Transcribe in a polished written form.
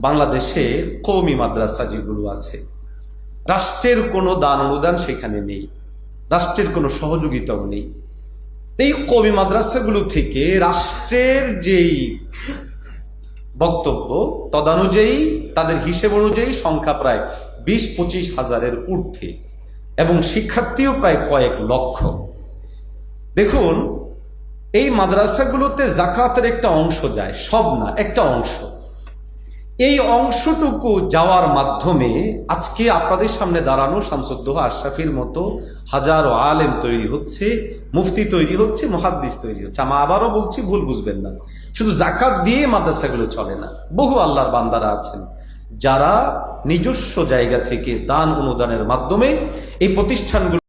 বাংলাদেশে কওমি মাদ্রাসা যেগুলো আছে, রাষ্ট্রের কোনো দান অনুদান সেখানে নেই, রাষ্ট্রের কোনো সহযোগিতাও নেই। এই কওমি মাদ্রাসাগুলো থেকে রাষ্ট্রের যেই বক্তব্য তদানুযায়ী তাদের হিসেব অনুযায়ী সংখ্যা প্রায় 20-25 হাজারের ঊর্ধ্বে এবং শিক্ষার্থীও প্রায় কয়েক লক্ষ। দেখুন, এই মাদ্রাসাগুলোতে জাকাতের একটা অংশ যায়, সব না, একটা অংশ। এই অংশটুকু যাওয়ার মাধ্যমে আজকে আপনাদের সামনে দাঁড়ানো শামসুদ্দোহা আশরাফির মতো হাজারো আলেম তৈরি হচ্ছে, মুফতি তৈরি হচ্ছে, মুহাদ্দিস তৈরি হচ্ছে। আমি আবারও বলছি, ভুল বুঝবেন না, শুধু জাকাত দিয়ে মাদ্রাসাগুলো চলে না। বহু আল্লাহর বান্দারা আছেন যারা নিজস্ব জায়গা থেকে দান অনুদানের মাধ্যমে এই প্রতিষ্ঠানগুলো